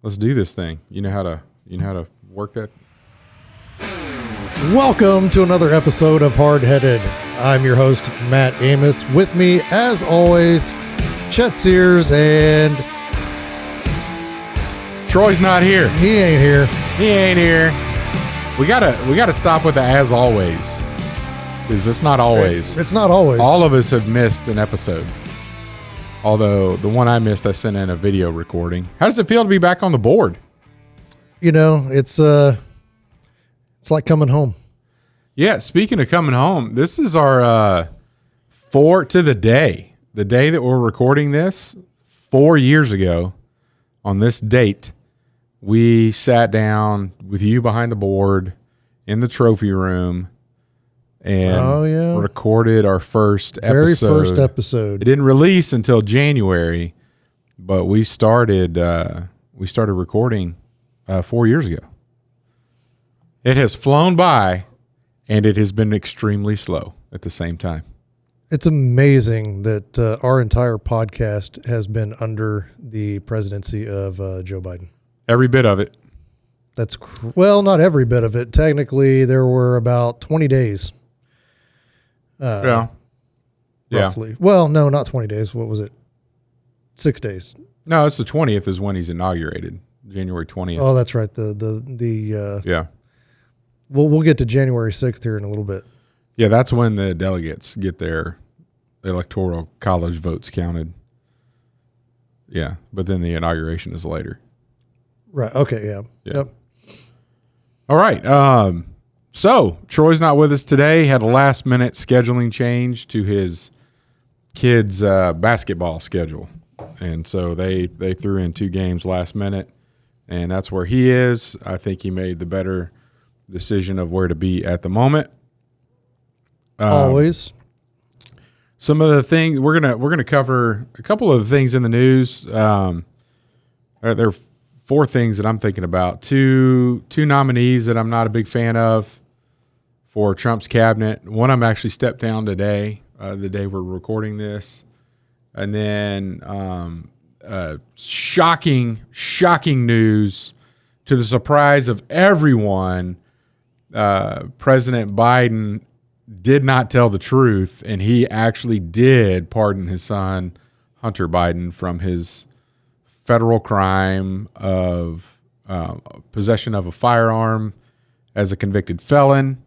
Let's do this thing. You know how to work that? Welcome to another episode of Hardheaded. I'm your host, Matt Amos. With me, as always, Chet Sears, and Troy's not here. he ain't here. He ain't here. We gotta stop with the as always, because it's not always. It's not always. All of us have missed an episode. Although the one I missed, I sent in a video recording. How does it feel to be back on the board? You know, it's like coming home. Yeah, speaking of coming home, this is our the day that we're recording this. 4 years ago, on this date, we sat down with you behind the board in the trophy room and recorded our first episode. Very first episode. It didn't release until January, but we started recording 4 years ago. It has flown by, and it has been extremely slow at the same time. It's amazing that our entire podcast has been under the presidency of Joe Biden. Every bit of it. Well, not every bit of it. Technically, there were about 20 days. Roughly. Well, no, not 20 days. What was it? 6 days. No, it's the 20th is when he's inaugurated. January 20th. Oh, that's right. Yeah. We'll get to January 6th here in a little bit. Yeah, that's when the delegates get their electoral college votes counted. Yeah, but then the inauguration is later. Right. Okay. Yeah. Yep. All right. So Troy's not with us today. Had a last minute scheduling change to his kids' basketball schedule, and so they threw in 2 games last minute, and that's where he is. I think he made the better decision of where to be at the moment. Always. Some of the things we're gonna cover a couple of things in the news. There are 4 things that I'm thinking about. Two nominees that I'm not a big fan of for Trump's cabinet. One of them actually stepped down today, the day we're recording this, and then shocking news to the surprise of everyone. President Biden did not tell the truth, and he actually did pardon his son, Hunter Biden, from his federal crime of possession of a firearm as a convicted felon.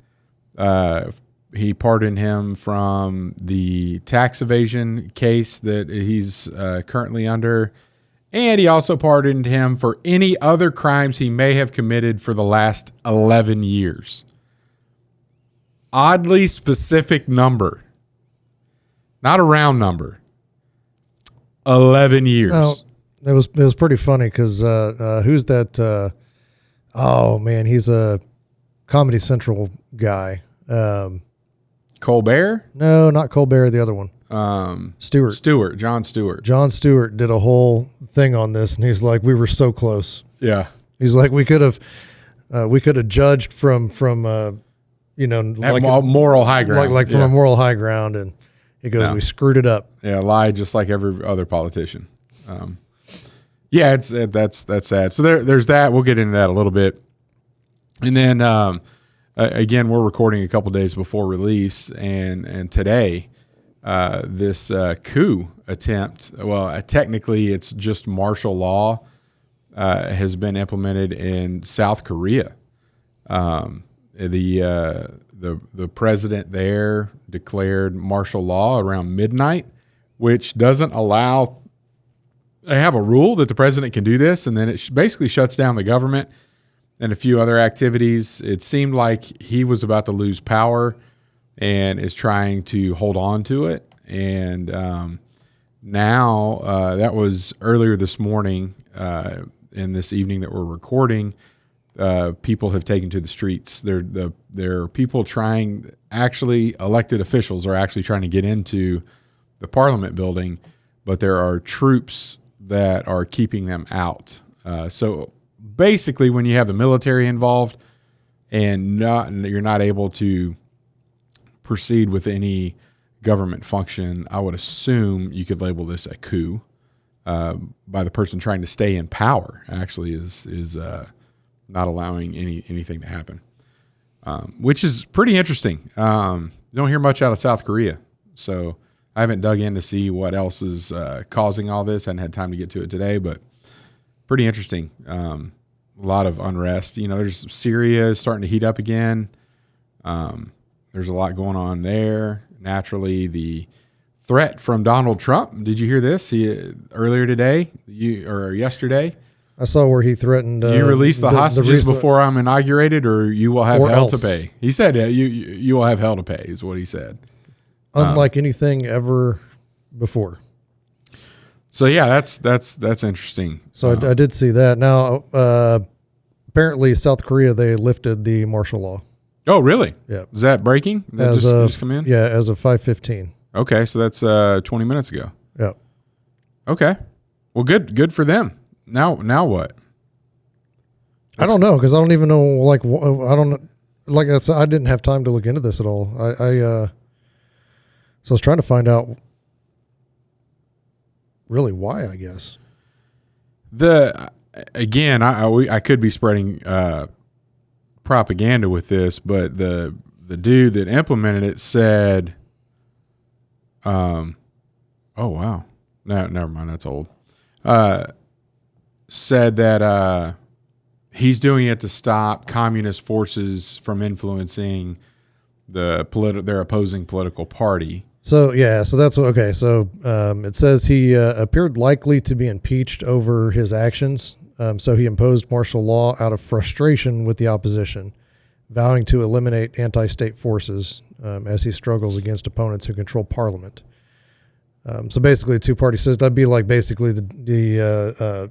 He pardoned him from the tax evasion case that he's currently under, and he also pardoned him for any other crimes he may have committed for the last 11 years. Oddly specific number. Not a round number. 11 years. Oh, it was pretty funny because who's that? Oh, man, he's a Comedy Central guy. Colbert? No, not Colbert, the other one. Stewart. Jon Stewart. Jon Stewart did a whole thing on this, and he's like, we were so close. Yeah. He's like, we could have judged from like moral high ground. Like from a moral high ground, and he goes, we screwed it up. Yeah, lied just like every other politician. That's sad. So there's that. We'll get into that a little bit. And then, again, we're recording a couple days before release, and today, this coup attempt, well, technically it's just martial law, has been implemented in South Korea. The president there declared martial law around midnight, which doesn't allow. They have a rule that the president can do this, and then it basically shuts down the government and a few other activities. It seemed like he was about to lose power and is trying to hold on to it. And now that was earlier this morning, and this evening that we're recording. People have taken to the streets. There are people elected officials are actually trying to get into the Parliament building, but there are troops that are keeping them out. So basically, when you have the military involved and you're not able to proceed with any government function, I would assume you could label this a coup. by the person trying to stay in power actually is not allowing anything to happen, which is pretty interesting. You don't hear much out of South Korea, so I haven't dug in to see what else is causing all this. I hadn't had time to get to it today, but pretty interesting. A lot of unrest. There's Syria is starting to heat up again. There's a lot going on there. Naturally, the threat from Donald Trump. Did you hear this? Earlier today, or yesterday? I saw where he threatened. You release the hostages before I'm inaugurated, or you will have hell to pay. He said, "You will have hell to pay," is what he said. Unlike anything ever before. So yeah, that's interesting. So I did see that. Now, apparently, South Korea, they lifted the martial law. Oh, really? Yeah. Is that breaking? Did that just come in? Yeah, as of 5:15. Okay, so that's 20 minutes ago. Yeah. Okay. Well, good for them. Now what? I don't know, because I don't even know. I don't like I said, I didn't have time to look into this at all. So I was trying to find out really why, I guess. I could be spreading propaganda with this, but the dude that implemented it said, oh wow, no, never mind, that's old. Said that he's doing it to stop communist forces from influencing their opposing political party. So that's what. Okay, so it says he appeared likely to be impeached over his actions. So he imposed martial law out of frustration with the opposition, vowing to eliminate anti-state forces as he struggles against opponents who control parliament. So basically, a two-party system. That'd be like basically the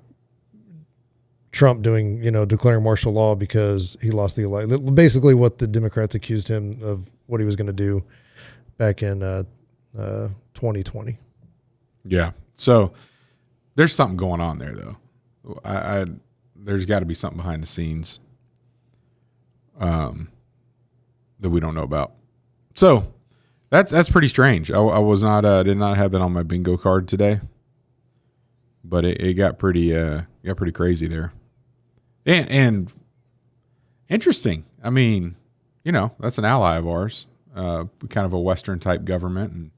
Trump doing, declaring martial law because he lost the election. Basically, what the Democrats accused him of what he was going to do back in 2020. Yeah. So there's something going on there, though. There's got to be something behind the scenes that we don't know about. So that's pretty strange. I was not did not have that on my bingo card today, but it got pretty crazy there, and interesting. I mean, that's an ally of ours, kind of a Western type government, and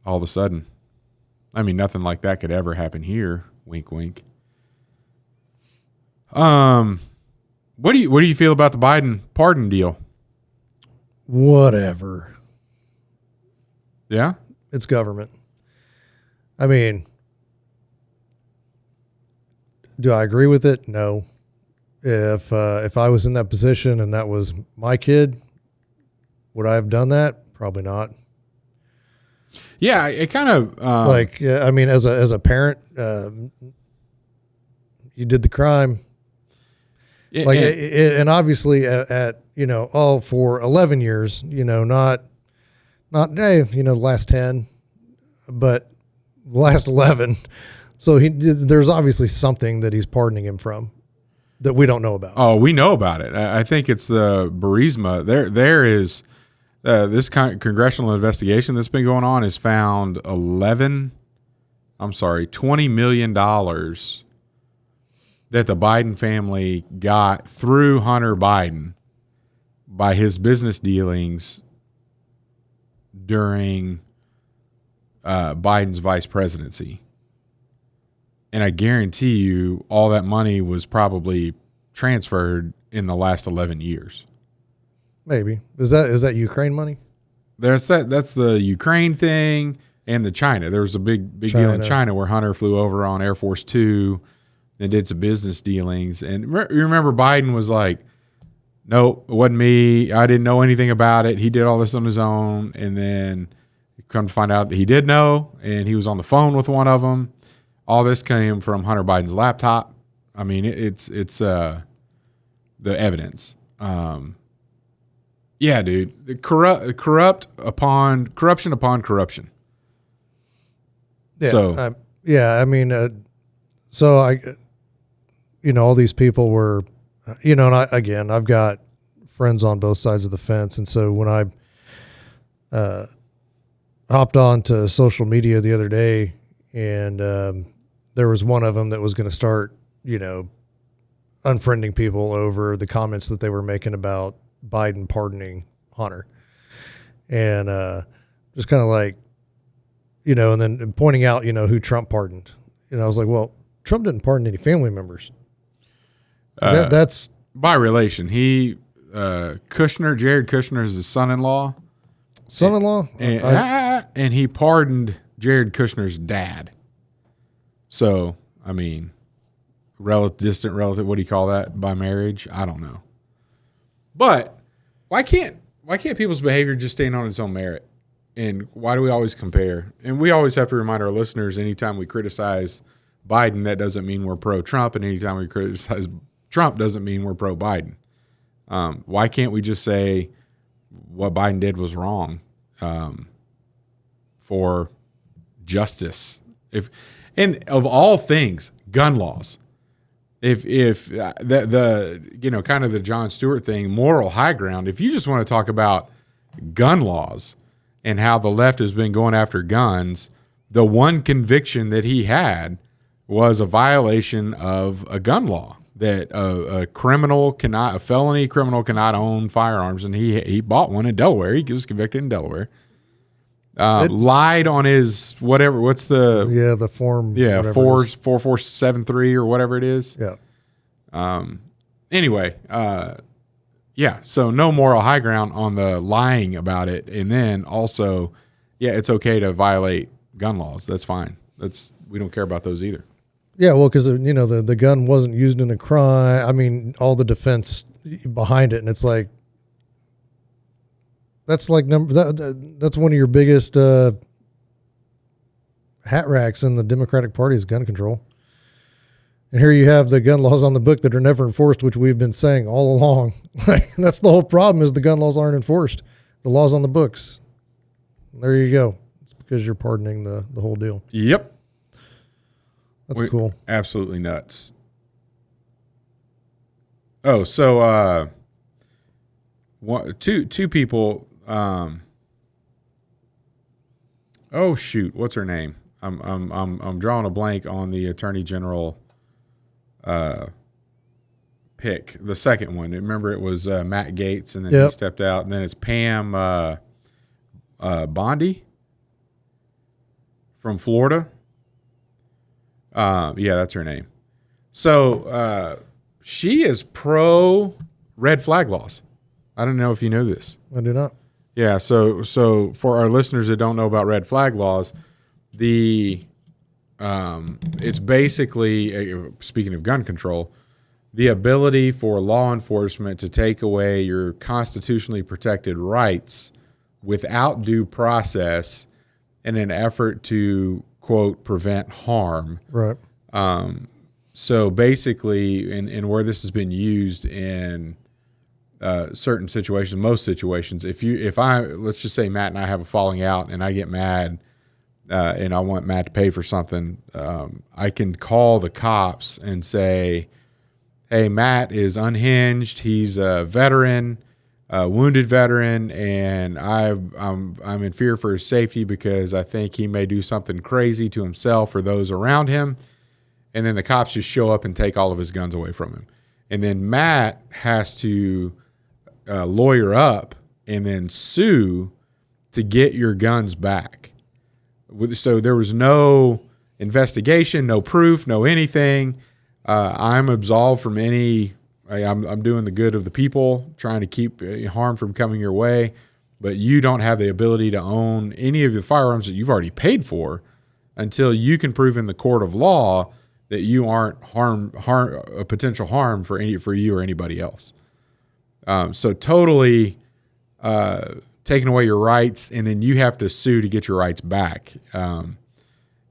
all of a sudden, I mean, nothing like that could ever happen here. Wink, wink. What do you feel about the Biden pardon deal? Whatever. Yeah? It's government. I mean, do I agree with it? No. If I was in that position and that was my kid, would I have done that? Probably not. Yeah, it kind of I mean, as a parent, you did the crime. And obviously at for 11 years, not the last 10, but the last 11. So there's obviously something that he's pardoning him from that we don't know about. Oh, we know about it. I think it's the Burisma. There is this congressional investigation that's been going on has found $20 million that the Biden family got through Hunter Biden by his business dealings during Biden's vice presidency. And I guarantee you all that money was probably transferred in the last 11 years. Maybe. Is that Ukraine money? That's the Ukraine thing and the China. There was a big deal in China where Hunter flew over on Air Force 2 and did some business dealings. And you remember Biden was like, nope, it wasn't me. I didn't know anything about it. He did all this on his own. And then come to find out that he did know, and he was on the phone with one of them. All this came from Hunter Biden's laptop. I mean, it's the evidence. Yeah, dude, corruption upon corruption. Yeah, so I mean, all these people were, and I've got friends on both sides of the fence, and so when I hopped on to social media the other day, and there was one of them that was going to start, unfriending people over the comments that they were making about Biden pardoning Hunter, and just kind of like, and then pointing out, who Trump pardoned. And I was like, well, Trump didn't pardon any family members. That's by relation. He Kushner, Jared Kushner is his son-in-law. Son-in-law? And he pardoned Jared Kushner's dad. So, I mean, distant relative, what do you call that? By marriage? I don't know. But why can't people's behavior just stand on its own merit? And why do we always compare? And we always have to remind our listeners, anytime we criticize Biden, that doesn't mean we're pro-Trump. And anytime we criticize Trump, doesn't mean we're pro-Biden. Why can't we just say what Biden did was wrong for justice? And of all things, gun laws. If the kind of the Jon Stewart thing, moral high ground, if you just want to talk about gun laws and how the left has been going after guns, the one conviction that he had was a violation of a gun law, that a felony criminal cannot own firearms, and he bought one in Delaware. He was convicted in Delaware. Lied on his whatever. What's the form? Yeah, 4473 or whatever it is. Yeah. Anyway, yeah. So no moral high ground on the lying about it, and then also, yeah, it's okay to violate gun laws. That's fine. We don't care about those either. Yeah, well, because the gun wasn't used in a crime. I mean, all the defense behind it, and it's like. That's like that's one of your biggest hat racks in the Democratic Party is gun control. And here you have the gun laws on the book that are never enforced, which we've been saying all along. Like, that's the whole problem, is the gun laws aren't enforced. The laws on the books. There you go. It's because you're pardoning the whole deal. Yep. That's cool. Absolutely nuts. Oh, so two people. Oh shoot, what's her name? I'm drawing a blank on the Attorney General pick. The second one. Remember, it was Matt Gaetz, and then he stepped out, and then it's Pam Bondi from Florida. Yeah, that's her name. So she is pro red flag laws. I don't know if you know this. I do not. Yeah, so for our listeners that don't know about red flag laws, it's basically, speaking of gun control, the ability for law enforcement to take away your constitutionally protected rights without due process in an effort to, quote, prevent harm. Right. So basically, and where this has been used in certain situations, most situations, let's just say Matt and I have a falling out and I get mad and I want Matt to pay for something, I can call the cops and say, hey, Matt is unhinged. He's a veteran, a wounded veteran, and I'm in fear for his safety because I think he may do something crazy to himself or those around him. And then the cops just show up and take all of his guns away from him. And then Matt has to lawyer up and then sue to get your guns back. So there was no investigation, no proof, no anything. I'm absolved from any. I'm doing the good of the people, trying to keep harm from coming your way. But you don't have the ability to own any of the firearms that you've already paid for until you can prove in the court of law that you aren't a potential harm for you or anybody else. So totally taking away your rights, and then you have to sue to get your rights back. And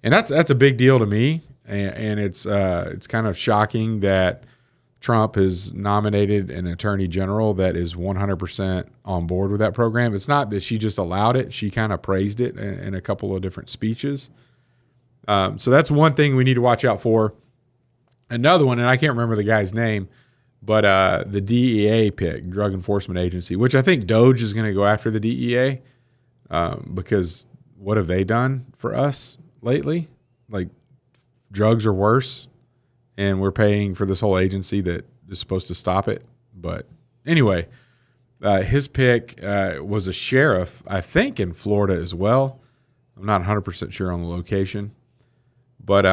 that's a big deal to me. And it's kind of shocking that Trump has nominated an attorney general that is 100% on board with that program. It's not that she just allowed it; she kind of praised it in a couple of different speeches. So that's one thing we need to watch out for. Another one, and I can't remember the guy's name, but the DEA pick, Drug Enforcement Agency, which I think Doge is going to go after the DEA because what have they done for us lately? like drugs are worse, and we're paying for this whole agency that is supposed to stop it. But anyway, his pick was a sheriff, I think, in Florida as well. I'm not 100% sure on the location. But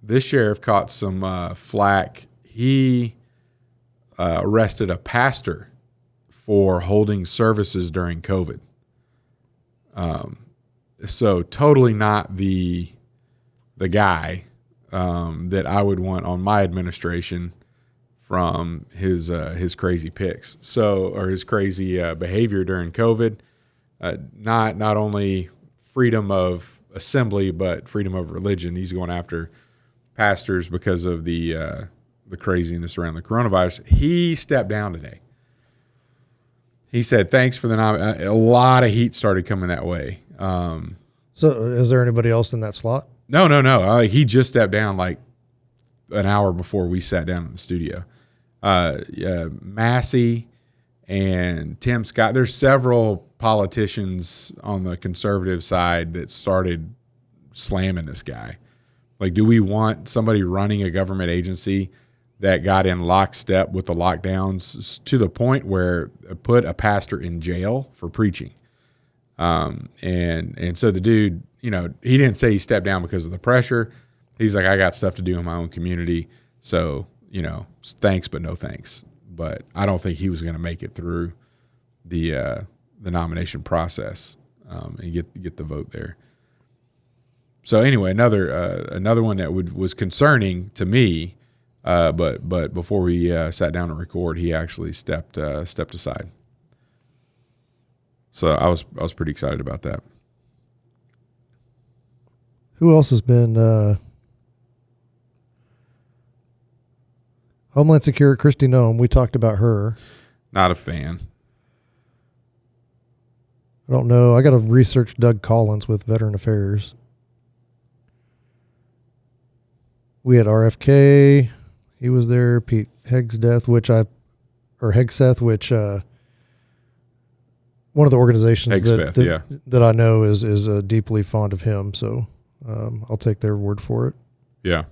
this sheriff caught some flack. He arrested a pastor for holding services during COVID. So totally not the guy that I would want on my administration from his crazy picks. Or his crazy behavior during COVID. Not only freedom of assembly, but freedom of religion. He's going after pastors because of the craziness around the coronavirus. He stepped down today. He said, thanks for the a lot of heat started coming that way. So is there anybody else in that slot? No. He just stepped down like an hour before we sat down in the studio. Massey and Tim Scott. There's several politicians on the conservative side that started slamming this guy. Like, do we want somebody running a government agency that got in lockstep with the lockdowns to the point where it put a pastor in jail for preaching? And so the dude, he didn't say he stepped down because of the pressure. He's like, I got stuff to do in my own community. So, thanks, but no thanks. But I don't think he was going to make it through the nomination process and get the vote there. So anyway, another one that was concerning to me, but before we sat down to record, he actually stepped aside. So I was pretty excited about that. Who else has been Homeland Security? Kristi Noem. We talked about her. Not a fan. I don't know. I got to research Doug Collins with Veteran Affairs. We had RFK. He was there. Pete Hegseth, which one of the organizations that I know is deeply fond of him. So I'll take their word for it. Yeah.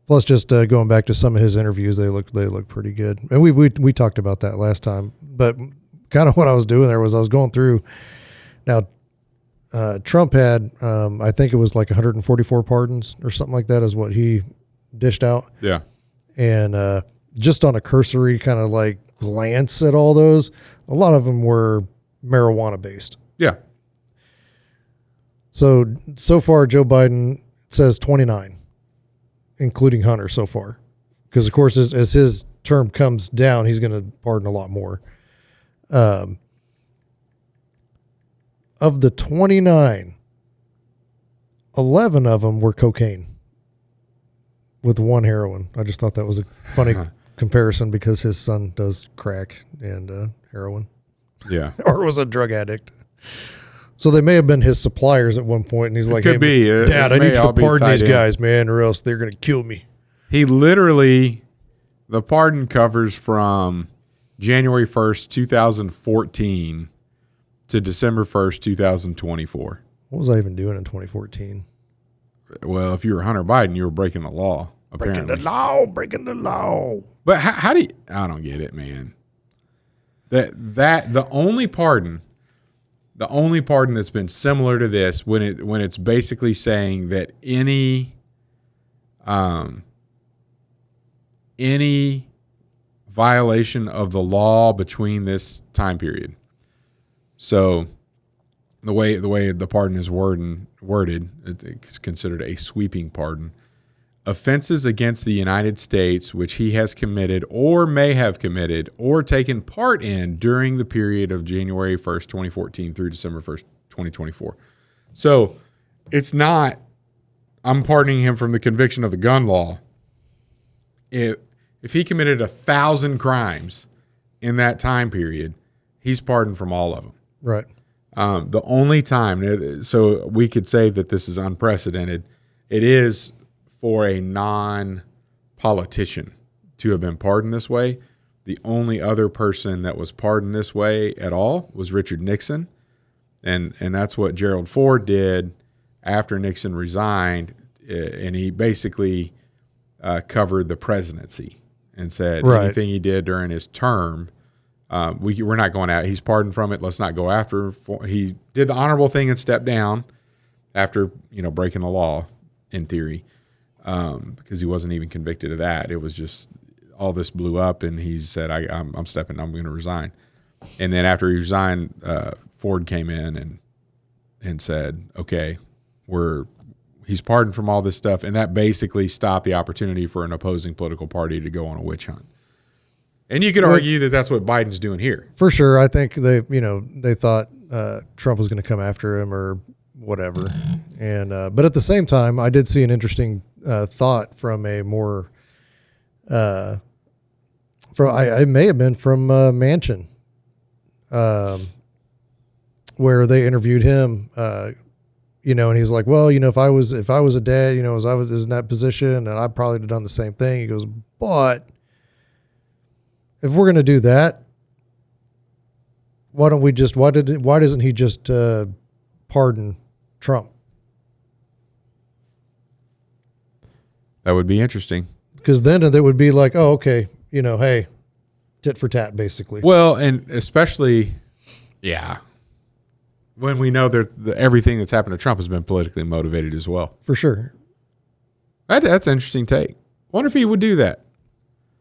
Plus, just going back to some of his interviews, they look pretty good. And we talked about that last time. But kind of what I was doing there was I was going through. Now, Trump had, I think it was like 144 pardons or something like that is what he dished out. Yeah. And just on a cursory kind of like glance at all those, a lot of them were marijuana based. Yeah. So far, Joe Biden says 29, including Hunter so far. Because, of course, as his term comes down, he's going to pardon a lot more. Of the 29, 11 of them were cocaine with one heroin. I just thought that was a funny comparison because his son does crack and heroin. Yeah. Or was a drug addict. So they may have been his suppliers at one point, and he's like, could be. Dad, I need you to pardon these guys, man, or else they're going to kill me. He literally, the pardon covers from January 1st, 2014 to December 1st, 2024. What was I even doing in 2014? Well, if you were Hunter Biden, you were breaking the law, apparently. Breaking the law. But how do you, I don't get it, man. The only pardon that's been similar to this when it's basically saying that any violation of the law between this time period. So the way the pardon is worded, it's considered a sweeping pardon. Offenses against the United States which he has committed or may have committed or taken part in during the period of January 1st, 2014 through December 1st, 2024. So it's not, I'm pardoning him from the conviction of the gun law. If he committed 1,000 crimes in that time period, he's pardoned from all of them. Right. The only time, so we could say that this is unprecedented, it is for a non-politician to have been pardoned this way. The only other person that was pardoned this way at all was Richard Nixon, and that's what Gerald Ford did after Nixon resigned, and he basically covered the presidency and said anything he did during his term, we're not going out. He's pardoned from it. Let's not go after. He did the honorable thing and stepped down after breaking the law in theory, because he wasn't even convicted of that. It was just all this blew up, and he said, I'm stepping. I'm going to resign. And then after he resigned, Ford came in and said, okay, he's pardoned from all this stuff, and that basically stopped the opportunity for an opposing political party to go on a witch hunt. And you could argue that that's what Biden's doing here. For sure. I think they thought Trump was going to come after him or whatever. And but at the same time, I did see an interesting thought from a more it may have been from Manchin, where they interviewed him, and he's like, well, if I was a dad, as I was in that position, and I probably would have done the same thing. He goes, but if we're going to do that, why doesn't he just pardon Trump? That would be interesting. Because then it would be like, oh, okay, hey, tit for tat, basically. Well, and especially, when we know that everything that's happened to Trump has been politically motivated as well. For sure. That's an interesting take. Wonder if he would do that.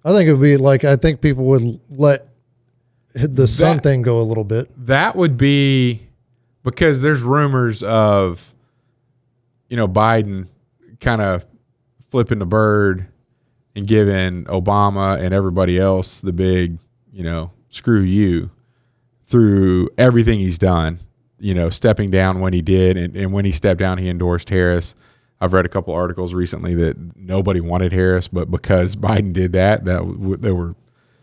I think it would be like, I think people would let the sun thing go a little bit. That would be because there's rumors of, Biden kind of flipping the bird and giving Obama and everybody else the big, screw you through everything he's done, stepping down when he did. And when he stepped down, he endorsed Harris. I've read a couple articles recently that nobody wanted Harris, but because Biden did that they were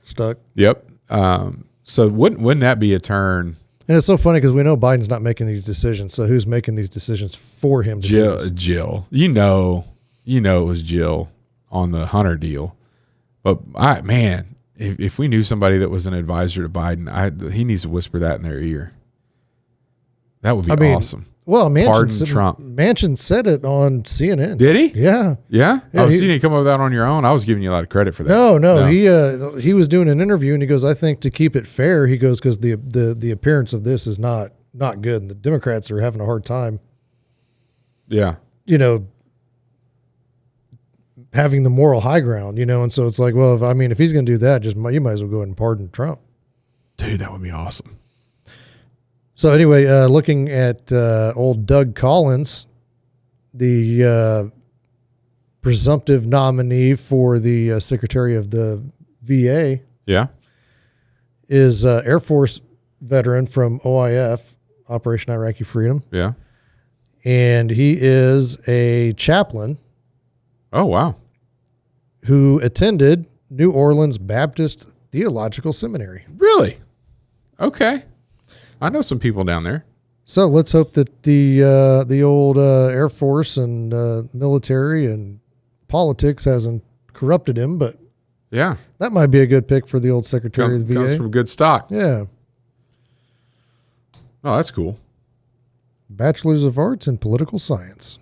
stuck. Yep. So wouldn't that be a turn? And it's so funny because we know Biden's not making these decisions. So who's making these decisions for him? Jill. It was Jill on the Hunter deal. But if we knew somebody that was an advisor to Biden, he needs to whisper that in their ear. That would be awesome. Well, Manchin said it on CNN. Did he? Yeah. Yeah? You didn't come up with that on your own? I was giving you a lot of credit for that. No. He was doing an interview, and he goes, I think to keep it fair, he goes, because the appearance of this is not good, and the Democrats are having a hard time. Yeah. Having the moral high ground, and so it's like, well, if he's going to do that, you might as well go ahead and pardon Trump. Dude, that would be awesome. So anyway, looking at old Doug Collins, the presumptive nominee for the Secretary of the VA. Yeah. Is Air Force veteran from OIF, Operation Iraqi Freedom. Yeah. And he is a chaplain. Oh, wow. Who attended New Orleans Baptist Theological Seminary. Really? Okay. I know some people down there. So let's hope that the old Air Force and military and politics hasn't corrupted him, but yeah, that might be a good pick for the old Secretary of the VA. Comes from good stock. Yeah. Oh, that's cool. Bachelor's of Arts in Political Science.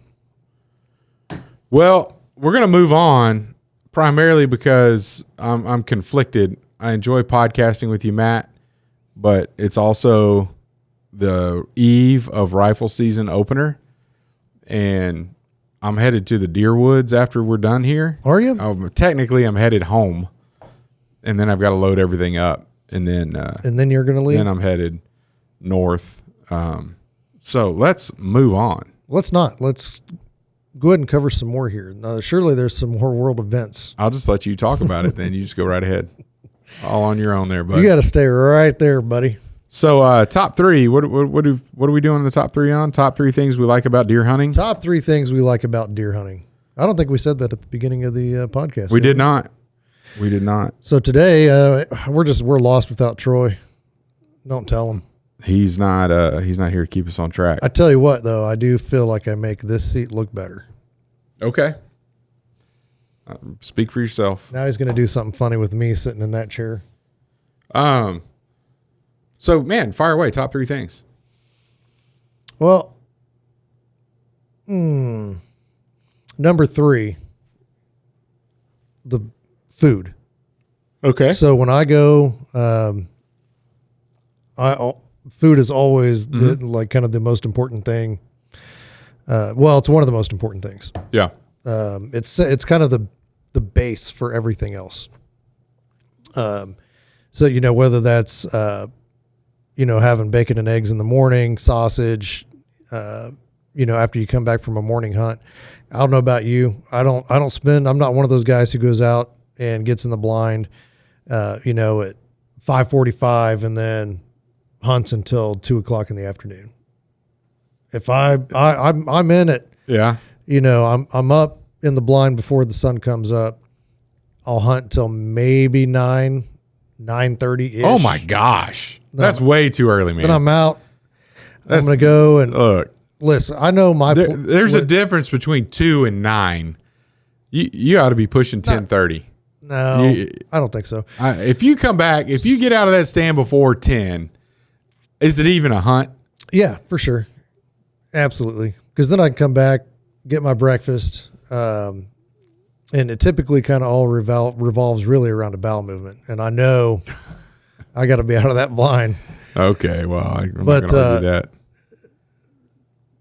Well, we're going to move on primarily because I'm conflicted. I enjoy podcasting with you, Matt, but it's also the eve of rifle season opener, and I'm headed to the deer woods after we're done here. Are you? Technically, I'm headed home, and then I've got to load everything up, and then you're going to leave? Then I'm headed north. So let's move on. Let's not. Let's go ahead and cover some more here. Surely there's some more world events. I'll just let you talk about it, then you just go right ahead. All on your own there, buddy. You got to stay right there, buddy. So top three, what are we doing in the top three on? Top three things we like about deer hunting? Top three things we like about deer hunting. I don't think we said that at the beginning of the podcast. We did not. We did not. So today, we're lost without Troy. Don't tell him. He's not here to keep us on track. I tell you what, though, I do feel like I make this seat look better. Okay. Speak for yourself. Now he's going to do something funny with me sitting in that chair. So, man, fire away. Top three things. Well, Number 3, the food. Okay. So when I go, food is always kind of the most important thing. It's one of the most important things. Yeah. It's kind of the base for everything else. So, whether that's, having bacon and eggs in the morning, sausage, after you come back from a morning hunt. I don't know about you. I'm not one of those guys who goes out and gets in the blind, at 5:45 and then hunts until 2:00 in the afternoon. If I'm in it, yeah, I'm up in the blind before the sun comes up. I'll hunt till maybe 9:30 ish. Oh my gosh, that's way too early, man. Then I'm out. I'm gonna go and look. Listen, I know there's a difference between 2 and 9. You ought to be pushing 10:30. No, I don't think so. If you get out of that stand before 10, is it even a hunt? Yeah, for sure. Absolutely. Because then I can come back, get my breakfast, and it typically kind of all revolves really around a bowel movement. And I know I got to be out of that blind. Okay, well, I'm not going to do that.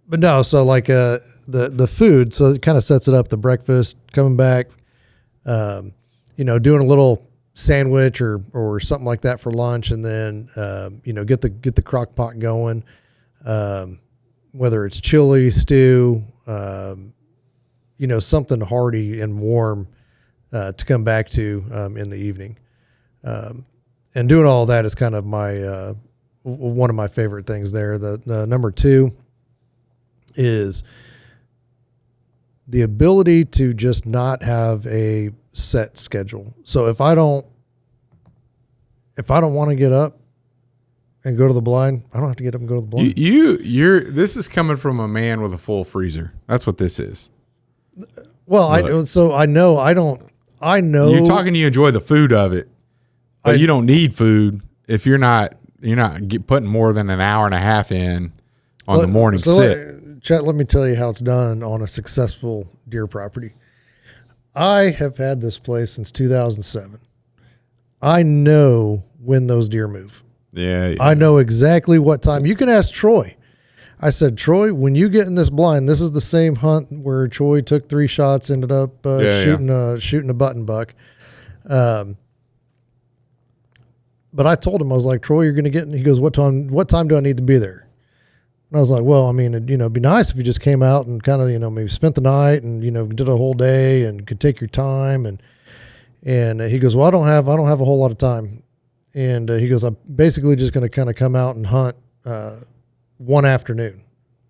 But no, so like the food, so it kind of sets it up, the breakfast, coming back, doing a little sandwich or something like that for lunch, and then get the crock pot going, whether it's chili, stew, something hearty and warm to come back to in the evening. And doing all that is kind of my one of my favorite things there. The number 2 is the ability to just not have a set schedule. So if I don't want to get up and go to the blind, I don't have to get up and go to the blind. This is coming from a man with a full freezer. That's what this is. Well, I know you're talking, you enjoy the food of it, but you don't need food if you're not putting more than an hour and a half in on the morning sit. Chet, let me tell you how it's done on a successful deer property. I have had this place since 2007. I know when those deer move. Yeah. I know exactly what time. You can ask Troy. I said, Troy, when you get in this blind, this is the same hunt where Troy took 3 shots, ended up shooting a button buck. But I told him, I was like, Troy, you're going to get in. He goes, what time do I need to be there? And I was like, well, I mean, it'd be nice if you just came out and kind of, maybe spent the night and, did a whole day and could take your time. And he goes, well, I don't have a whole lot of time. And he goes, I'm basically just going to kind of come out and hunt one afternoon.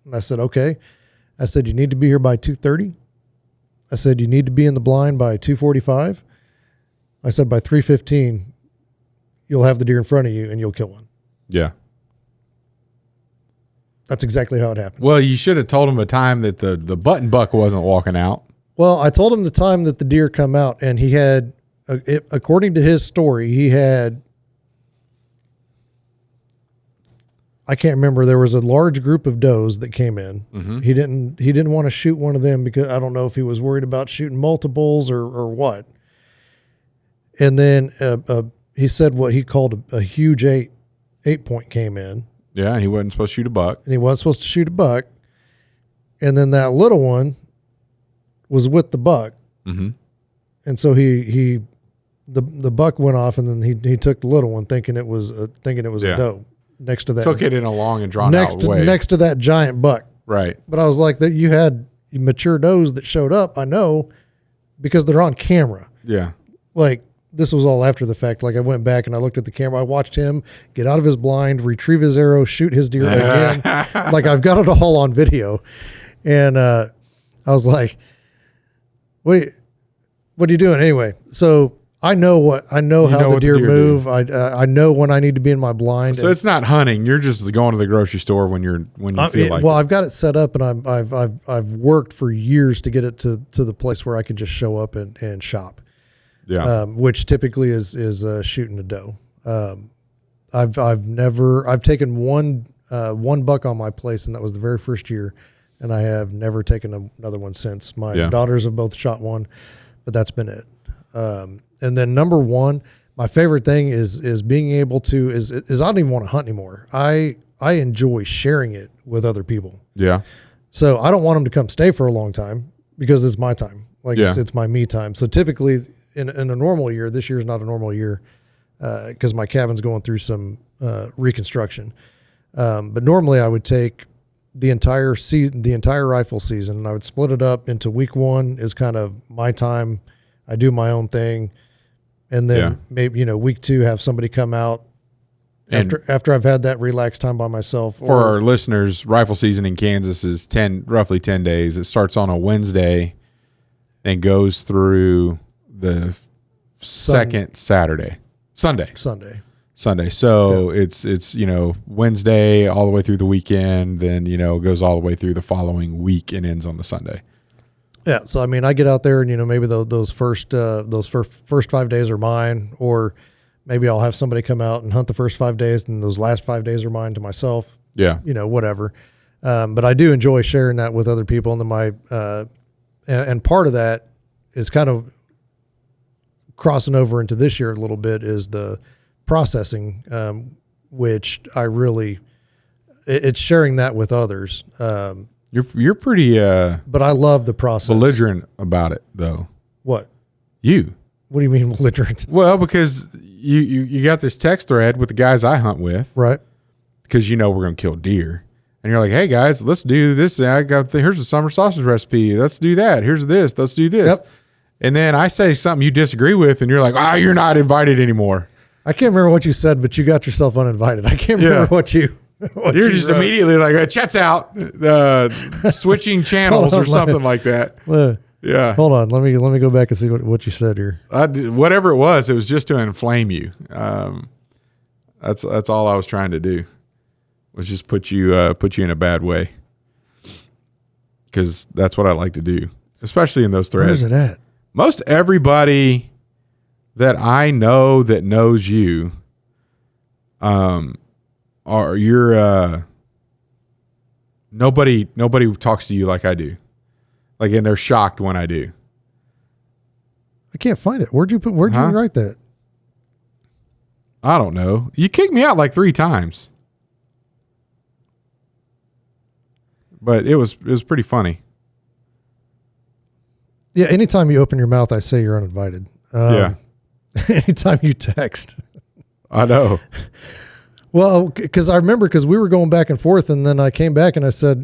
And I said, okay. I said, you need to be here by 2:30. I said, you need to be in the blind by 2:45. I said, by 3:15, you'll have the deer in front of you and you'll kill one. Yeah. That's exactly how it happened. Well, you should have told him a time that the button buck wasn't walking out. Well, I told him the time that the deer come out, and he had, according to his story, he had, I can't remember. There was a large group of does that came in. Mm-hmm. He didn't want to shoot one of them because I don't know if he was worried about shooting multiples or what. And then he said what he called a huge 8-point came in. Yeah, and he wasn't supposed to shoot a buck. And he wasn't supposed to shoot a buck. And then that little one was with the buck. Mm-hmm. And so the buck went off, and then he took the little one thinking it was a doe next to that. Took it in a long and drawn out way. Next to that giant buck. Right. But I was like, that you had mature does that showed up. I know because they're on camera. Yeah. Like, this was all after the fact. Like, I went back and I looked at the camera. I watched him get out of his blind, retrieve his arrow, shoot his deer again. Like, I've got it all on video. And I was like, wait, what are you doing? Anyway, so I know how the deer move. I know when I need to be in my blind. So it's not hunting. You're just going to the grocery store when you feel like. Well, I've got it set up, and I've worked for years to get it to the place where I can just show up and shop. Yeah. Which typically is shooting a doe. I've taken one buck on my place, and that was the very first year. and I have never taken another one since. My Yeah. daughters have both shot one, but that's been it. And then number one, my favorite thing is being able to is I don't even want to hunt anymore. I enjoy sharing it with other people. Yeah. So I don't want them to come stay for a long time because it's my time. Like Yeah. it's my me time. So typically in a normal year, this year's not a normal year because my cabin's going through some reconstruction. But normally I would take the entire season, the entire rifle season, and I would split it up into week one is kind of my time. I do my own thing. And then maybe, week two, have somebody come out after I've had that relaxed time by myself. For our listeners, rifle season in Kansas is roughly 10 days. It starts on a Wednesday and goes through the second Sunday. So it's Wednesday all the way through the weekend, then goes all the way through the following week and ends on the Sunday. Yeah, so I mean, I get out there and maybe those first 5 days are mine, or maybe I'll have somebody come out and hunt the first 5 days, and those last 5 days are mine to myself. Yeah, whatever. But I do enjoy sharing that with other people, and then and part of that is kind of crossing over into this year a little bit is the processing, which I really it's sharing that with others. You're pretty but I love the process. belligerent about it, though. What? You? What do you mean belligerent? Well, because you got this text thread with the guys I hunt with, Right? because we're gonna kill deer, and you're like, "Hey guys, let's do this. Here's a summer sausage recipe. Let's do that. Here's this. Let's do this." Yep. And then I say something you disagree with, and you're like, "You're not invited anymore." I can't remember what you said, but you got yourself uninvited. I can't remember what you. You're just wrote. immediately like, "Chet's out, switching channels or something like that." Yeah. Hold on. Let me go back and see what you said here. Whatever it was just to inflame you. That's all I was trying to do, was just put you in a bad way, because that's what I like to do, especially in those threads. Where's it at? Most everybody that I know that knows you, nobody talks to you like I do. And they're shocked when I do. I can't find it. Where'd you write that? I don't know. You kicked me out like 3 times. But it was pretty funny. Yeah, anytime you open your mouth, I say you're uninvited. Yeah. Anytime you text. I know. Well, because I remember, because we were going back and forth, and then I came back and I said,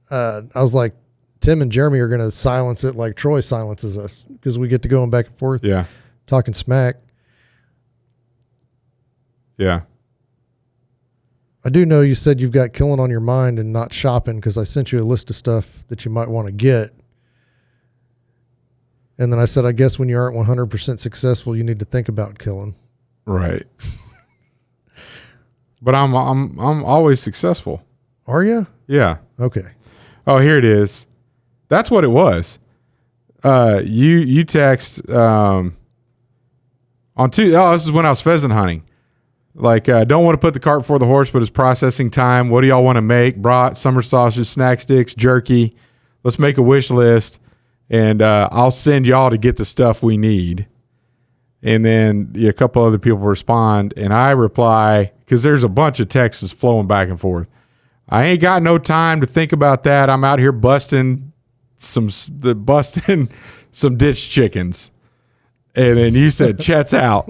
I was like, Tim and Jeremy are going to silence it like Troy silences us, because we get to going back and forth, Yeah. talking smack. Yeah. I do know you said you've got killing on your mind and not shopping, because I sent you a list of stuff that you might want to get. And then I said, I guess when you aren't 100% successful, you need to think about killing. Right. But I'm always successful. Are you? Yeah. Okay. Oh, here it is. That's what it was. You text on two. Oh, this is when I was pheasant hunting. Don't want to put the cart before the horse, but it's processing time. What do y'all want to make? Brat, summer sausage, snack sticks, jerky. Let's make a wish list, and I'll send y'all to get the stuff we need. And then a couple other people respond, and I reply, because there's a bunch of texts flowing back and forth. I ain't got no time to think about that. I'm out here busting some ditch chickens. And then you said, Chet's out.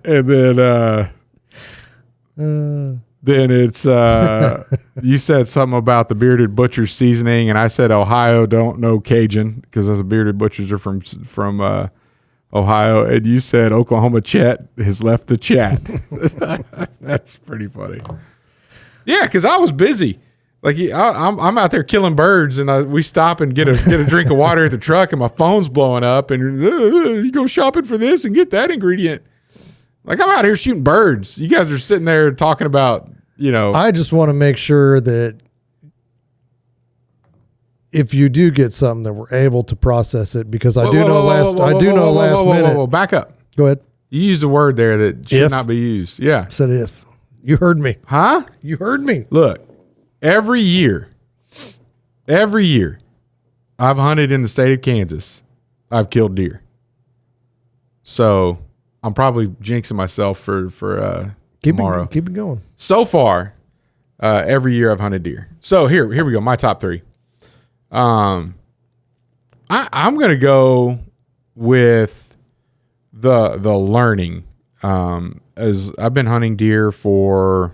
And then it's you said something about the Bearded Butcher's seasoning, and I said Ohio don't know Cajun, because the Bearded Butchers are from Ohio, and you said Oklahoma Chet has left the chat. That's pretty funny. Yeah, because I was busy. I'm out there killing birds, and we stop and get a drink of water at the truck, and my phone's blowing up, and you go shopping for this and get that ingredient. I'm out here shooting birds. You guys are sitting there talking about, I just want to make sure that if you do get something, that we're able to process it, because I do know last minute. Back up. Go ahead. You used a word there that should not be used. Yeah. I said if. You heard me. Huh? You heard me. Look, every year every year I've hunted in the state of Kansas, I've killed deer. So I'm probably jinxing myself for tomorrow. Keep it going. So far, every year I've hunted deer. So here we go. My top 3. I'm going to go with the learning. As I've been hunting deer for,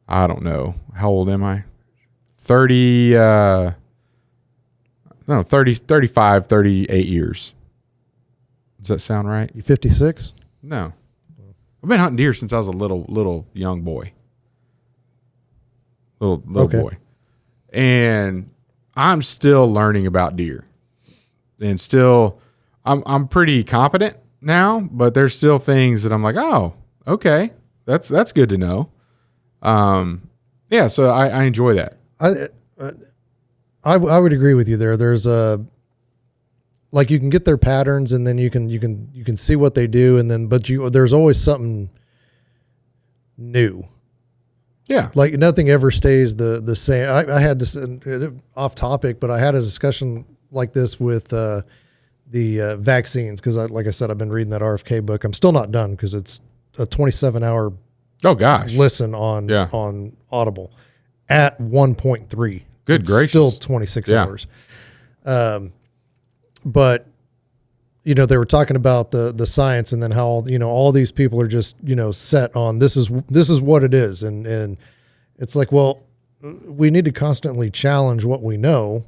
I don't know, how old am I? 35, 38 years. Does that sound right? You 56? No. I've been hunting deer since I was a little young boy. Little Okay. boy. And I'm still learning about deer. And still I'm pretty competent now, but there's still things that I'm like, oh, okay. That's good to know. Yeah, so I enjoy that. I would agree with you there. There's like you can get their patterns, and then you can see what they do, and then there's always something new. Yeah, like nothing ever stays the same. I had this off topic, but I had a discussion like this with the vaccines because, like I said, I've been reading that RFK book. I'm still not done because it's a 27-hour listen on Audible at 1.3. Good gracious, still 26 hours. But they were talking about the science, and then how all these people are just set on this is what it is, and it's like, well, we need to constantly challenge what we know,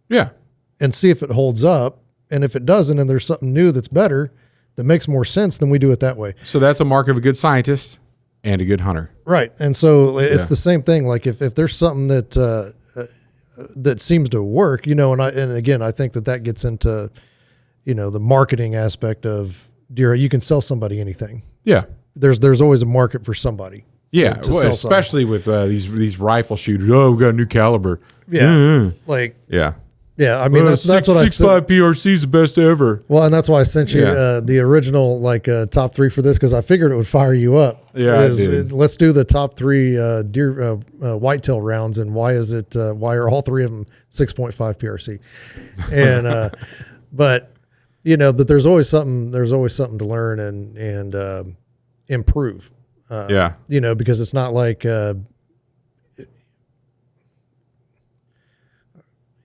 and see if it holds up, and if it doesn't, and there's something new that's better that makes more sense, then we do it that way. So that's a mark of a good scientist and a good hunter, right? And so it's the same thing. Like if there's something that that seems to work, and again, I think that gets into the marketing aspect of deer. You can sell somebody anything. Yeah. There's always a market for somebody. Yeah. To sell especially something. with these rifle shooters. Oh, we got a new caliber. Yeah. Yeah. I mean, that's what I said. 6.5 PRC is the best ever. Well, and that's why I sent you the original top 3 for this, because I figured it would fire you up. Yeah. Let's do the top 3 deer whitetail rounds, and why are all 3 of them 6.5 PRC? And but there's always something to learn and improve. Because it's not like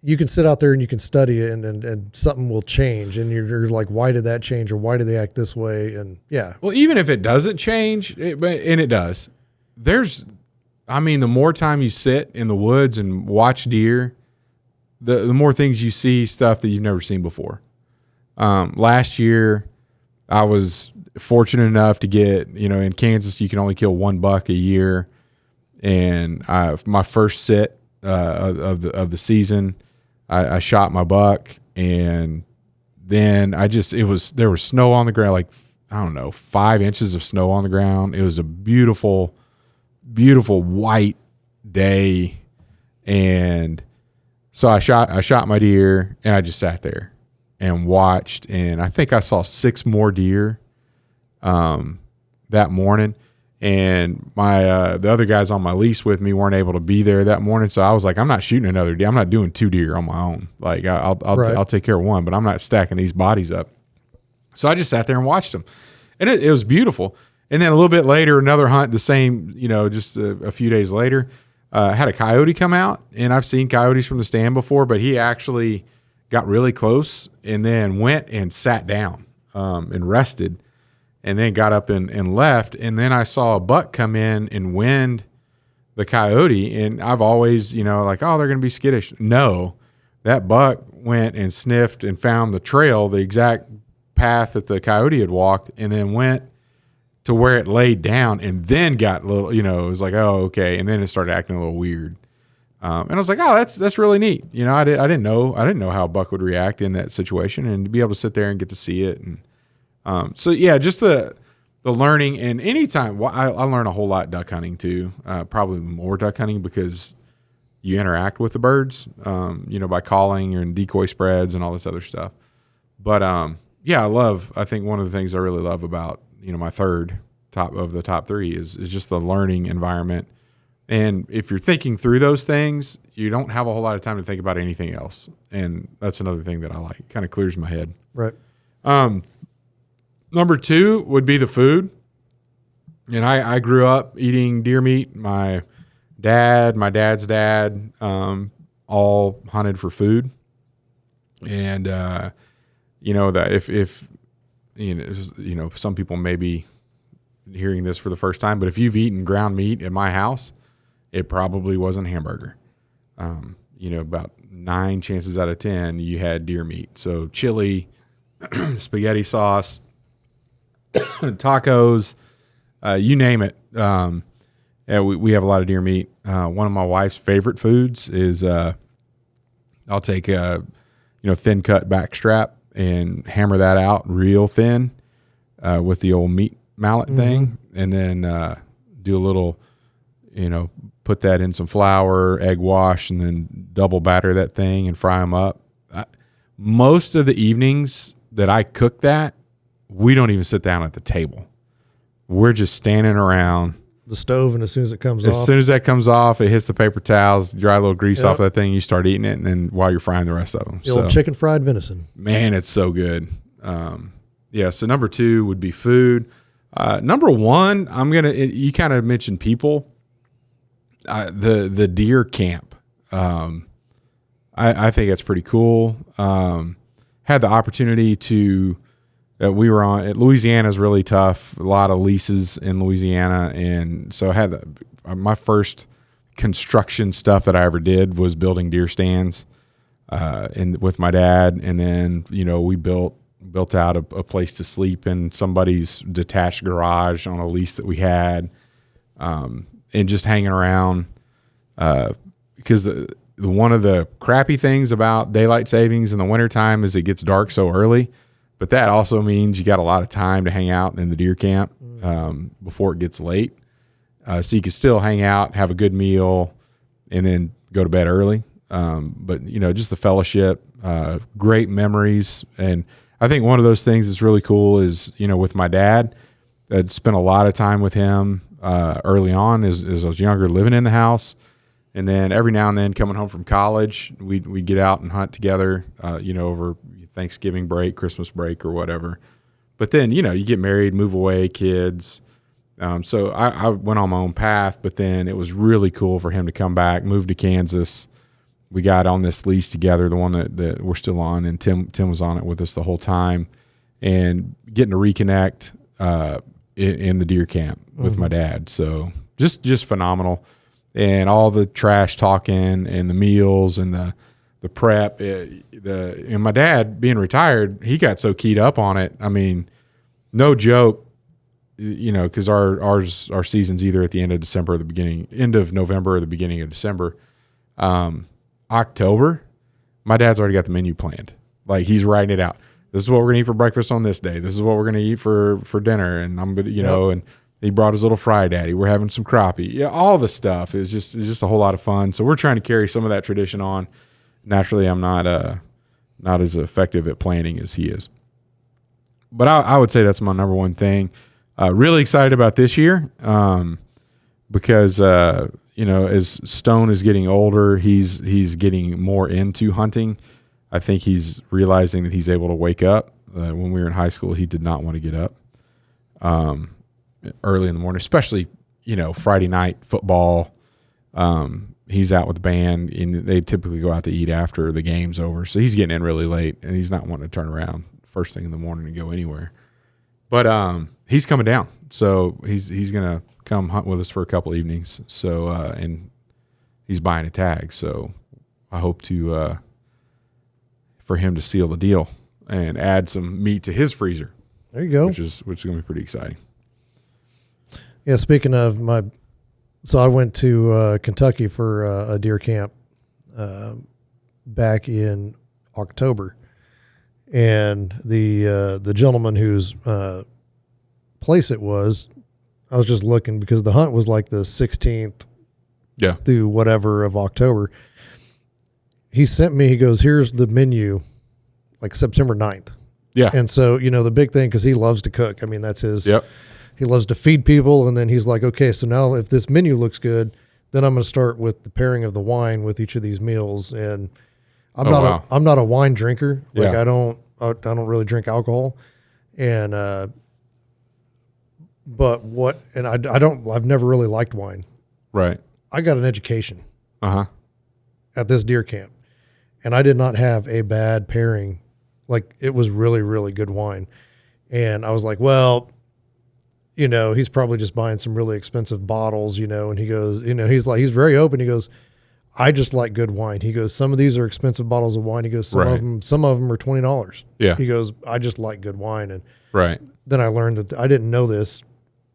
you can sit out there and you can study it, and something will change, and you're like, why did that change, or why do they act this way? And well, even if it doesn't change, and it does, the more time you sit in the woods and watch deer, the more things you see, stuff that you've never seen before. Last year I was fortunate enough to get, in Kansas, you can only kill 1 buck a year. And my first sit of the season, I shot my buck, and then there was snow on the ground, like, I don't know, 5 inches of snow on the ground. It was a beautiful, beautiful white day. And so I shot my deer, and I just sat there and watched, and I think I saw 6 more deer that morning. And my the other guys on my lease with me weren't able to be there that morning, so I was like, I'm not shooting another deer. I'm not doing 2 deer on my own. Like I'll take care of 1, but I'm not stacking these bodies up. So I just sat there and watched them, and it was beautiful. And then a little bit later, another hunt, the same, just a few days later, had a coyote come out, and I've seen coyotes from the stand before, but he actually got really close and then went and sat down and rested, and then got up and left. And then I saw a buck come in and wind the coyote, and I've always, like, oh, they're going to be skittish. No, that buck went and sniffed and found the trail, the exact path that the coyote had walked, and then went to where it laid down, and then got a little, it was like, oh, okay. And then it started acting a little weird. And I was like, oh, that's really neat. I didn't know how a buck would react in that situation, and to be able to sit there and get to see it. And so yeah, just the learning. And anytime I learn a whole lot duck hunting too, probably more duck hunting, because you interact with the birds, by calling and decoy spreads and all this other stuff. But I think one of the things I really love about, my third top of the top 3 is just the learning environment And if you're thinking through those things, you don't have a whole lot of time to think about anything else. And that's another thing that I like. It kind of clears my head. Right. Number 2 would be the food. And I grew up eating deer meat. My dad's dad, all hunted for food. And, that if some people may be hearing this for the first time, but if you've eaten ground meat at my house, it probably wasn't hamburger. About 9 chances out of 10, you had deer meat. So chili, spaghetti sauce, tacos, you name it. We have a lot of deer meat. One of my wife's favorite foods is I'll take a thin cut backstrap and hammer that out real thin with the old meat mallet thing, and then do a little, put that in some flour, egg wash, and then double batter that thing and fry them up. Most of the evenings that I cook that, we don't even sit down at the table. We're just standing around the stove, and as soon as it comes as off, soon as that comes off, it hits the paper towels, dry a little grease off of that thing, you start eating it, and then while you're frying the rest of them. The old chicken fried venison. Man, it's so good. So number 2 would be food. Number 1, you kind of mentioned people. The deer camp. I think that's pretty cool. Had the opportunity to, we were on, Louisiana is really tough. A lot of leases in Louisiana. And so I had my first construction stuff that I ever did was building deer stands, with my dad. And then, we built out a place to sleep in somebody's detached garage on a lease that we had, and just hanging around, because one of the crappy things about daylight savings in the wintertime is it gets dark so early, but that also means you got a lot of time to hang out in the deer camp before it gets late, so you can still hang out, have a good meal, and then go to bed early. But just the fellowship, great memories. And I think one of those things that's really cool is, with my dad, I'd spent a lot of time with him early on as I was younger, living in the house. And then every now and then coming home from college, we'd get out and hunt together, over Thanksgiving break, Christmas break, or whatever. But then, you get married, move away, kids. So I went on my own path, but then it was really cool for him to come back, move to Kansas. We got on this lease together, the one that we're still on, and Tim was on it with us the whole time, and getting to reconnect in the deer camp with my dad. So just phenomenal. And all the trash talking and the meals and the prep, and my dad being retired, he got so keyed up on it. I mean, no joke, because our season's either at the end of December or end of November or the beginning of December. October, my dad's already got the menu planned. Like, he's writing it out. This is what we're gonna eat for breakfast on this day. This is what we're gonna eat for dinner. And I'm gonna, and he brought his little fry daddy. We're having some crappie. Yeah, all the stuff is just a whole lot of fun. So we're trying to carry some of that tradition on. Naturally, I'm not as effective at planning as he is. But I would say that's my number 1 thing. Really excited about this year, because as Stone is getting older, he's getting more into hunting. I think he's realizing that he's able to wake up. When we were in high school, he did not want to get up early in the morning, especially, Friday night football. He's out with the band, and they typically go out to eat after the game's over. So he's getting in really late, and he's not wanting to turn around first thing in the morning and go anywhere. But he's coming down, so he's gonna come hunt with us for a couple evenings. So and he's buying a tag, so I hope to for him to seal the deal and add some meat to his freezer. There you go. Which is gonna be pretty exciting. Yeah, speaking of so I went to Kentucky for a deer camp back in October, and the gentleman whose place it was, I was just looking because the hunt was like the 16th through whatever of October. He sent me, he goes, here's the menu, like September 9th. Yeah. And so, the big thing, because he loves to cook. I mean, that's his, Yep. He loves to feed people. And then he's like, okay, so now if this menu looks good, then I'm going to start with the pairing of the wine with each of these meals. And I'm not a wine drinker. Like Yeah. I don't really drink alcohol. And, I've never really liked wine. Right. I got an education Uh-huh. at this deer camp, and I did not have a bad pairing. Like it was really, really good wine. And I was like, well, he's probably just buying some really expensive bottles, and he goes, he's very open. He goes, I just like good wine. He goes, some of these are expensive bottles of wine. He goes, some of them are $20. Yeah. He goes, I just like good wine. And Right. then I learned that I didn't know this.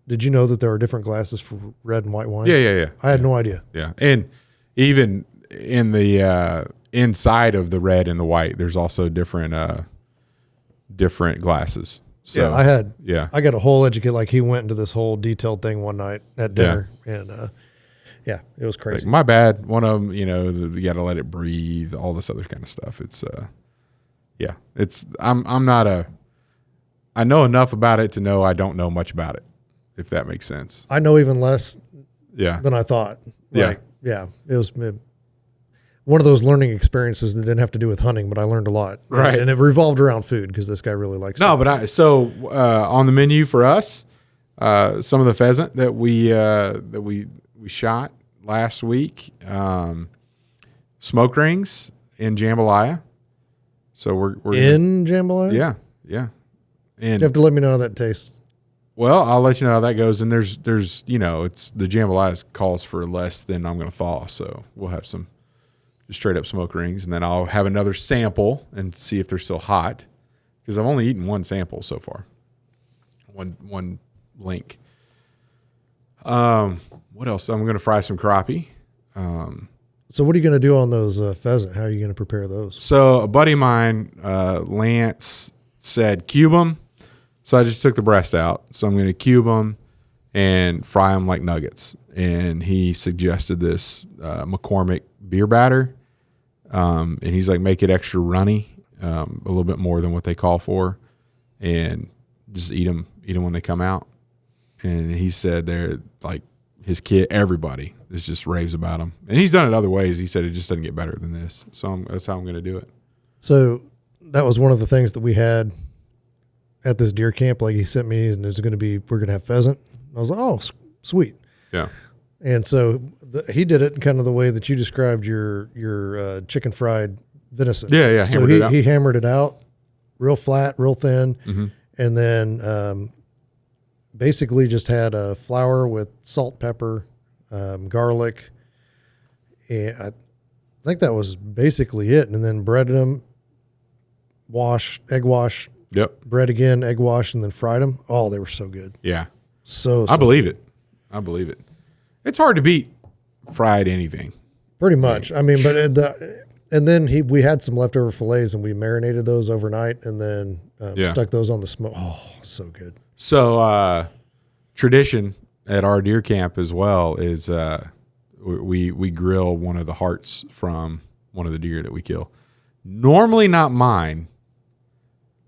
Did you know that there are different glasses for red and white wine? Yeah. I had no idea. Yeah. And even in the inside of the red and the white, there's also different glasses. So I got a whole educate. Like he went into this whole detailed thing one night at dinner, and it was crazy. Like, my bad. One of them, you got to let it breathe. All this other kind of stuff. It's I'm not I know enough about it to know I don't know much about it, if that makes sense. I know even less Yeah. than I thought. Yeah. It was one of those learning experiences that didn't have to do with hunting, but I learned a lot. Right. And it revolved around food because this guy really likes No, food. but on the menu for us, some of the pheasant that we shot last week, smoke rings in jambalaya. So we're in jambalaya? Yeah. And You have to let me know how that tastes. well, I'll let you know how that goes. And there's it's the jambalaya calls for less than I'm going to thaw, so we'll have some just straight up smoke rings, and then I'll have another sample and see if they're still hot, because I've only eaten one sample so far. One link. What else? I'm going to fry some crappie. So what are you going to do on those pheasant? How are you going to prepare those? So a buddy of mine, Lance, said cube them. So I just took the breast out. So I'm going to cube them and fry them like nuggets. And he suggested this McCormick beer batter. And he's like, make it extra runny, a little bit more than what they call for, and just eat them when they come out. And he said they're like, his kid, everybody is just raves about them. And he's done it other ways. He said it just doesn't get better than this. So that's how I'm going to do it. So that was one of the things that we had at this deer camp. Like he sent me, and we're going to have pheasant. I was like, oh, sweet. Yeah. And so he did it in kind of the way that you described your chicken fried venison. Yeah. So he hammered it out real flat, real thin, and then basically just had a flour with salt, pepper, garlic. And I think that was basically it. And then breaded them, egg wash. Yep. Bread again, egg wash, and then fried them. Oh, they were so good. Yeah. So I believe it. It's hard to beat fried anything. Pretty much. I mean, but and then we had some leftover fillets, and we marinated those overnight, and then stuck those on the smoke. Oh, so good. So tradition at our deer camp as well is we grill one of the hearts from one of the deer that we kill. Normally not mine.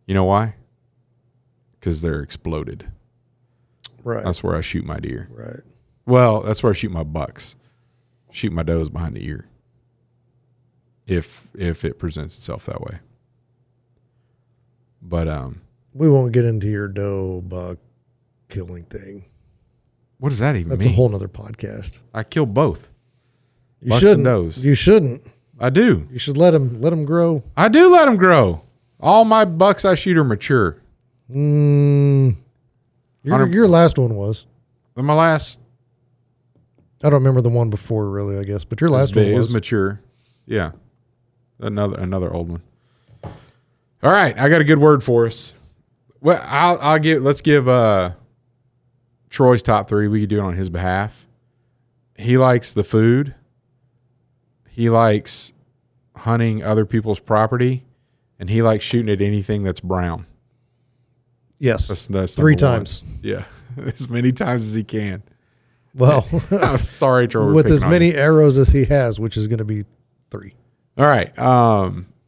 You know why? Because they're exploded. Right. That's where I shoot my deer. Right. Well, that's where I shoot my bucks. Shoot my does behind the ear. If it presents itself that way. But we won't get into your doe buck killing thing. what does that even mean? That's a whole nother podcast. I kill both. You Bucks shouldn't. and does. You shouldn't. I do. You should let them grow. I do let them grow. All my bucks I shoot are mature. Your last one was. And my last I don't remember the one before, really, I guess, but your last one was mature. Yeah, another old one. All right, I got a good word for us. Well, let's give Troy's top three. We could do it on his behalf. He likes the food. He likes hunting other people's property, and he likes shooting at anything that's brown. Yes, that's 3 times. Yeah, as many times as he can. Well, I'm sorry, Troy. with as many arrows as he has, which is going to be 3. All right.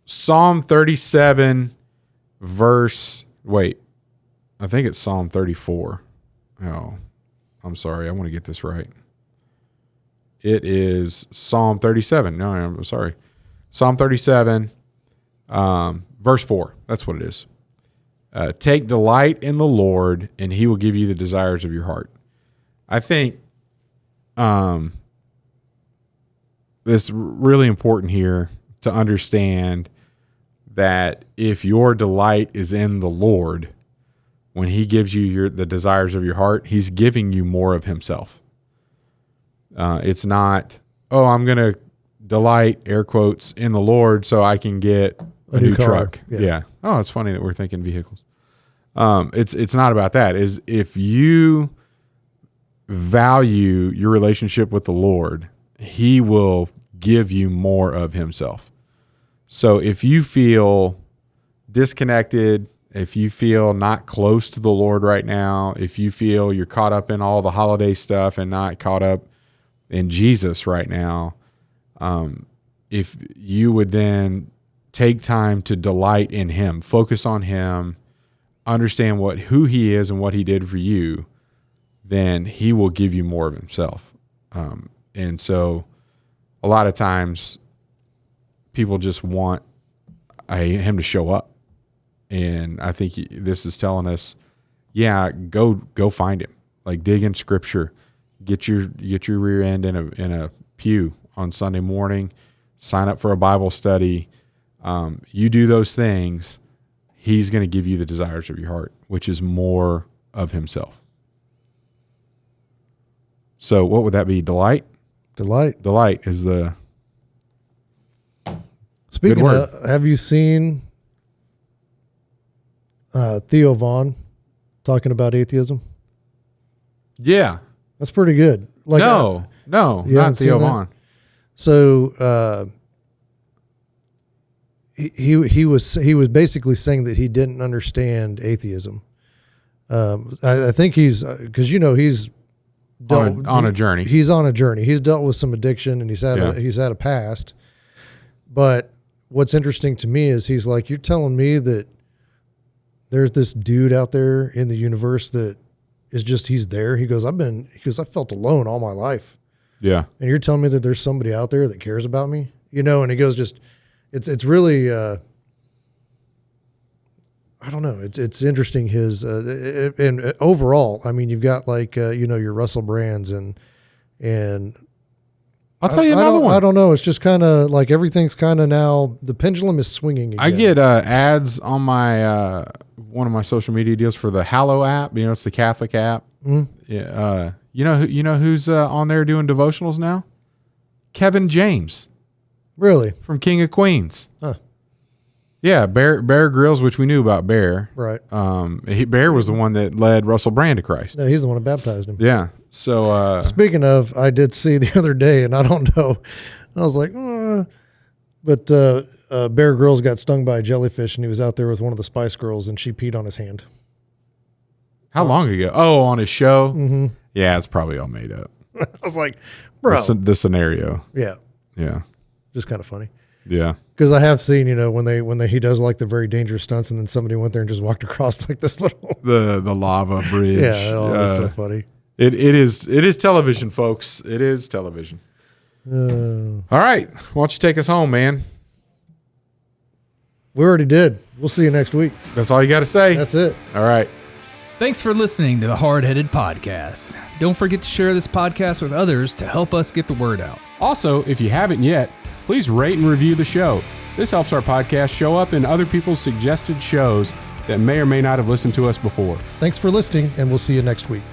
Psalm 37, I think it's Psalm 34. Oh, I'm sorry. I want to get this right. It is Psalm 37. No, I'm sorry. Psalm 37, verse 4. That's what it is. Take delight in the Lord, and he will give you the desires of your heart. I think it's really important here to understand that if your delight is in the Lord, when he gives you the desires of your heart, he's giving you more of himself. It's not, I'm going to delight, air quotes, in the Lord so I can get a new truck. Yeah. Oh, it's funny that we're thinking vehicles. It's not about that. Is if you value your relationship with the Lord, he will give you more of himself. So if you feel disconnected, if you feel not close to the Lord right now, if you feel you're caught up in all the holiday stuff and not caught up in Jesus right now, if you would then take time to delight in him, focus on him, understand who he is and what he did for you, then he will give you more of himself. And so a lot of times people just want him to show up. And I think this is telling us, go find him. Like, dig in scripture, get your rear end in a pew on Sunday morning, sign up for a Bible study. You do those things, he's going to give you the desires of your heart, which is more of himself. So what would that be? Delight is the Speaking good word. of, have you seen Theo Vaughn talking about atheism? Yeah. That's pretty good. Like, no, not Theo Vaughn. So he was basically saying that he didn't understand atheism. I think he's because he's on a journey. He's on a journey. He's dealt with some addiction and he's had a past. But what's interesting to me is he's like, you're telling me that there's this dude out there in the universe that is just, he's there. He goes, I felt alone all my life. Yeah. And you're telling me that there's somebody out there that cares about me, and he goes, it's really, I don't know. It's interesting. And overall, I mean, you've got like, your Russell Brands and I'll tell you another one. I don't know. It's just kind of like everything's kind of now the pendulum is swinging again. I get ads on my one of my social media deals for the Hallow app. It's the Catholic app. Mm-hmm. Yeah. You know who's on there doing devotionals now? Kevin James. Really? From King of Queens. Huh. Yeah, Bear Grylls, which we knew about Bear. Right. Bear was the one that led Russell Brand to Christ. Yeah, he's the one that baptized him. Yeah. So speaking of, I did see the other day, and I don't know. I was like, but Bear Grylls got stung by a jellyfish, and he was out there with one of the Spice Girls, and she peed on his hand. How long ago? Oh, on his show? Mm-hmm. Yeah, it's probably all made up. I was like, bro. The scenario. Yeah. Yeah. Just kind of funny. Yeah. Because I have seen, when he does like the very dangerous stunts, and then somebody went there and just walked across like this little the lava bridge. Yeah, that's so funny. It is television, folks. It is television. All right, why don't you take us home, man? We already did. We'll see you next week. That's all you got to say. That's it. All right. Thanks for listening to the Hardheaded Podcast. Don't forget to share this podcast with others to help us get the word out. Also, if you haven't yet, please rate and review the show. This helps our podcast show up in other people's suggested shows that may or may not have listened to us before. Thanks for listening, and we'll see you next week.